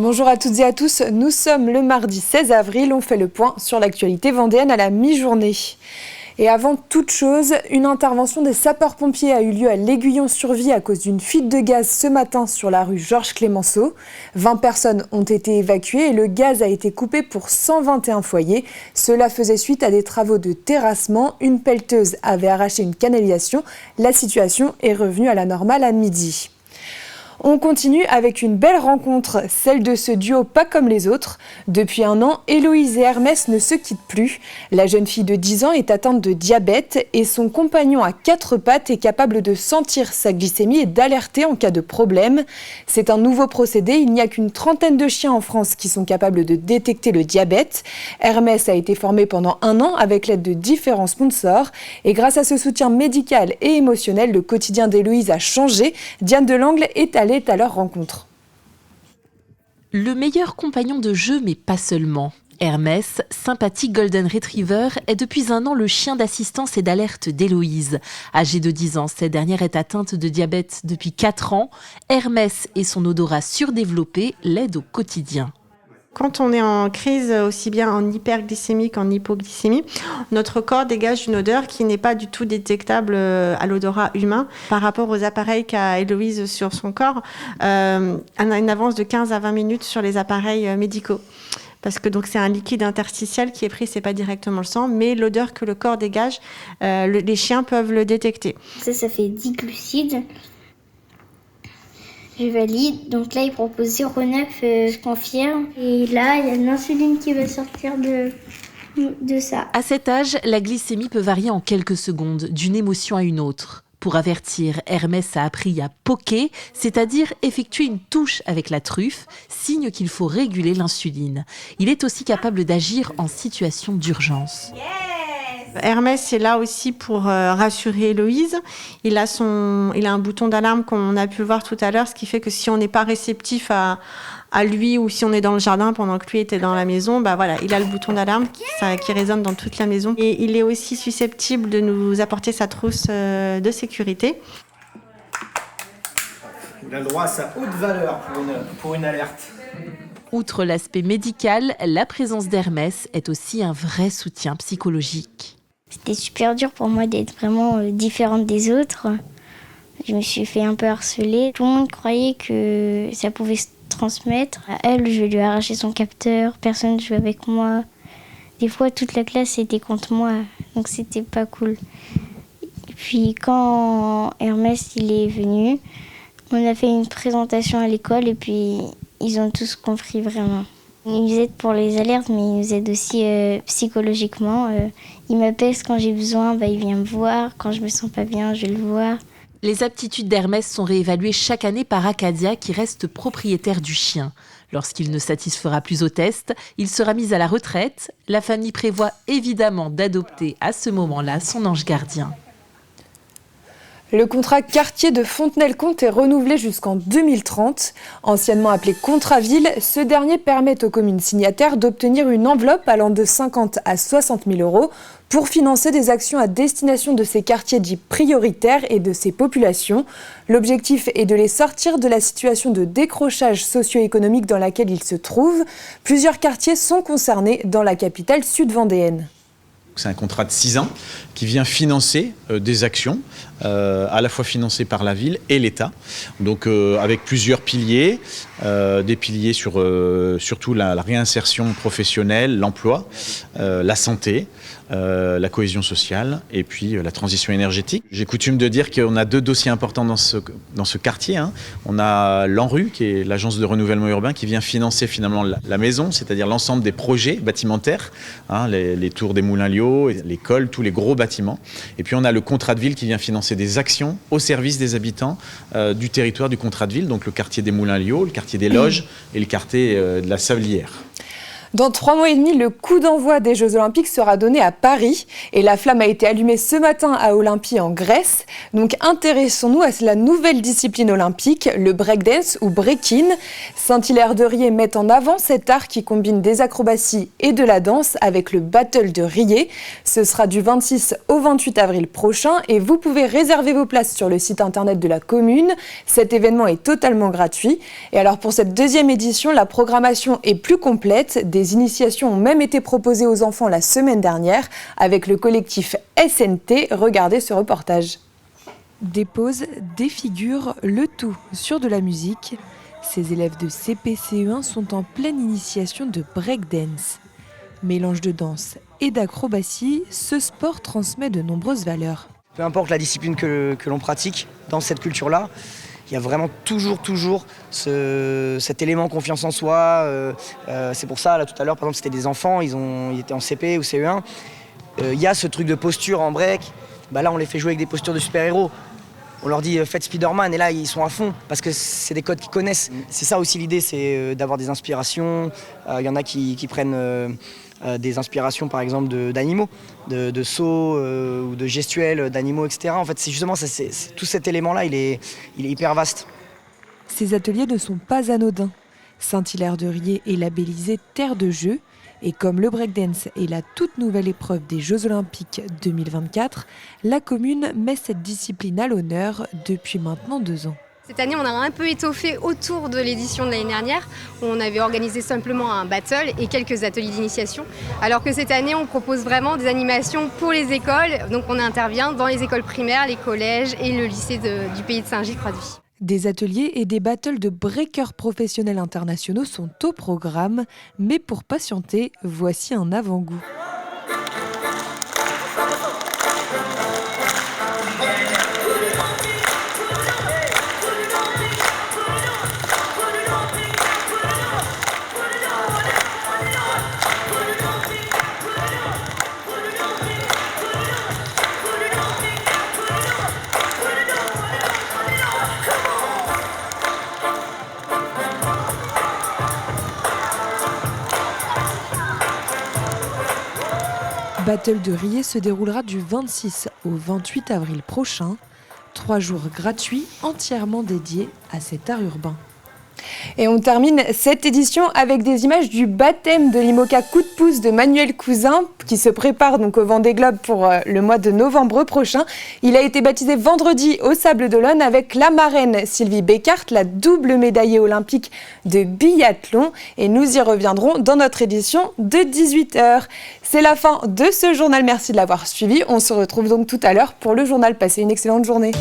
Bonjour à toutes et à tous, nous sommes le mardi 16 avril, on fait le point sur l'actualité vendéenne à la mi-journée. Et avant toute chose, une intervention des sapeurs-pompiers a eu lieu à l'Aiguillon-sur-Vie à cause d'une fuite de gaz ce matin sur la rue Georges Clémenceau. 20 personnes ont été évacuées et le gaz a été coupé pour 121 foyers. Cela faisait suite à des travaux de terrassement. Une pelleteuse avait arraché une canalisation. La situation est revenue à la normale à midi. On continue avec une belle rencontre, celle de ce duo pas comme les autres. Depuis un an, Héloïse et Hermès ne se quittent plus. La jeune fille de 10 ans est atteinte de diabète et son compagnon à 4 pattes est capable de sentir sa glycémie et d'alerter en cas de problème. C'est un nouveau procédé, il n'y a qu'une trentaine de chiens en France qui sont capables de détecter le diabète. Hermès a été formé pendant un an avec l'aide de différents sponsors et grâce à ce soutien médical et émotionnel, le quotidien d'Héloïse a changé. Diane Delangle est allée à leur rencontre. Le meilleur compagnon de jeu, mais pas seulement. Hermès, sympathique Golden Retriever, est depuis un an le chien d'assistance et d'alerte d'Héloïse. Âgée de 10 ans, cette dernière est atteinte de diabète depuis 4 ans. Hermès et son odorat surdéveloppé l'aident au quotidien. Quand on est en crise, aussi bien en hyperglycémie qu'en hypoglycémie, notre corps dégage une odeur qui n'est pas du tout détectable à l'odorat humain. Par rapport aux appareils qu'a Héloïse sur son corps, on a une avance de 15 à 20 minutes sur les appareils médicaux. Parce que donc c'est un liquide interstitiel qui est pris, c'est pas directement le sang, mais l'odeur que le corps dégage, les chiens peuvent le détecter. Ça fait 10 glucides. Je valide, donc là il propose 0,9, je confirme. Et là il y a de l'insuline qui va sortir de ça. À cet âge, la glycémie peut varier en quelques secondes, d'une émotion à une autre. Pour avertir, Hermès a appris à poker, c'est-à-dire effectuer une touche avec la truffe, signe qu'il faut réguler l'insuline. Il est aussi capable d'agir en situation d'urgence. Hermès est là aussi pour rassurer Héloïse. Il a un bouton d'alarme qu'on a pu le voir tout à l'heure, ce qui fait que si on n'est pas réceptif à lui ou si on est dans le jardin pendant que lui était dans la maison, il a le bouton d'alarme qui résonne dans toute la maison. Et il est aussi susceptible de nous apporter sa trousse de sécurité. Il a le droit à sa haute valeur pour une alerte. Outre l'aspect médical, la présence d'Hermès est aussi un vrai soutien psychologique. C'était super dur pour moi d'être vraiment différente des autres. Je me suis fait un peu harceler. Tout le monde croyait que ça pouvait se transmettre. À elle, je lui ai arraché son capteur. Personne ne jouait avec moi. Des fois, toute la classe était contre moi. Donc, c'était pas cool. Et puis, quand Hermès il est venu, on a fait une présentation à l'école et puis ils ont tous compris vraiment. Il nous aide pour les alertes, mais il nous aide aussi psychologiquement. Il m'appelle quand j'ai besoin, il vient me voir. Quand je me sens pas bien, je vais le voir. Les aptitudes d'Hermès sont réévaluées chaque année par Acadia, qui reste propriétaire du chien. Lorsqu'il ne satisfera plus au test, il sera mis à la retraite. La famille prévoit évidemment d'adopter à ce moment-là son ange gardien. Le contrat quartier de Fontenay-le-Comte est renouvelé jusqu'en 2030. Anciennement appelé contrat ville, ce dernier permet aux communes signataires d'obtenir une enveloppe allant de 50 à 60 000 euros pour financer des actions à destination de ces quartiers dits prioritaires et de ces populations. L'objectif est de les sortir de la situation de décrochage socio-économique dans laquelle ils se trouvent. Plusieurs quartiers sont concernés dans la capitale sud-vendéenne. C'est un contrat de 6 ans qui vient financer des actions, à la fois financées par la ville et l'État. Donc avec plusieurs piliers, des piliers sur surtout la réinsertion professionnelle, l'emploi, la santé, la cohésion sociale et puis la transition énergétique. J'ai coutume de dire qu'on a 2 dossiers importants dans ce quartier. On a l'ANRU, qui est l'agence de renouvellement urbain, qui vient financer finalement la maison, c'est-à-dire l'ensemble des projets bâtimentaires, les tours des Moulins-Lyon, l'école, tous les gros bâtiments. Et puis on a le contrat de ville qui vient financer des actions au service des habitants du territoire du contrat de ville, donc le quartier des Moulins-Lyon, le quartier des Loges et le quartier de la Sablière. Dans 3 mois et demi, le coup d'envoi des Jeux Olympiques sera donné à Paris et la flamme a été allumée ce matin à Olympie en Grèce. Donc intéressons-nous à la nouvelle discipline olympique, le breakdance ou breaking. Saint-Hilaire-de-Riez met en avant cet art qui combine des acrobaties et de la danse avec le Battle de Riez. Ce sera du 26 au 28 avril prochain et vous pouvez réserver vos places sur le site internet de la commune. Cet événement est totalement gratuit. Et alors pour cette deuxième édition, la programmation est plus complète. Des initiations ont même été proposées aux enfants la semaine dernière avec le collectif SNT. Regardez ce reportage. Des poses, des figures, le tout sur de la musique. Ces élèves de CP-CE1 sont en pleine initiation de breakdance. Mélange de danse et d'acrobatie, ce sport transmet de nombreuses valeurs. Peu importe la discipline que l'on pratique dans cette culture-là, il y a vraiment toujours cet élément confiance en soi. C'est pour ça, là tout à l'heure, par exemple, c'était des enfants, ils étaient en CP ou CE1. Il y a ce truc de posture en break. Là, on les fait jouer avec des postures de super-héros. On leur dit faites Spider-Man et là ils sont à fond parce que c'est des codes qu'ils connaissent. C'est ça aussi l'idée, c'est d'avoir des inspirations. Il y en a qui prennent des inspirations par exemple d'animaux, de sauts ou de gestuels d'animaux, etc. En fait c'est justement ça, tout cet élément-là il est hyper vaste. Ces ateliers ne sont pas anodins. Saint-Hilaire-de-Riez est labellisé Terre de Jeux. Et comme le breakdance est la toute nouvelle épreuve des Jeux Olympiques 2024, la commune met cette discipline à l'honneur depuis maintenant 2 ans. Cette année, on a un peu étoffé autour de l'édition de l'année dernière, où on avait organisé simplement un battle et quelques ateliers d'initiation. Alors que cette année, on propose vraiment des animations pour les écoles. Donc on intervient dans les écoles primaires, les collèges et le lycée du pays de Saint-Gilles-Croix-de-Vie. Des ateliers et des battles de breakers professionnels internationaux sont au programme. Mais pour patienter, voici un avant-goût. Battle de Riez se déroulera du 26 au 28 avril prochain. 3 jours gratuits entièrement dédiés à cet art urbain. Et on termine cette édition avec des images du baptême de l'IMOCA Coup de pouce de Manuel Cousin qui se prépare donc au Vendée Globe pour le mois de novembre prochain. Il a été baptisé vendredi au Sables d'Olonne avec la marraine Sylvie Bécart, la double médaillée olympique de biathlon. Et nous y reviendrons dans notre édition de 18h. C'est la fin de ce journal. Merci de l'avoir suivi. On se retrouve donc tout à l'heure pour le journal. Passez une excellente journée.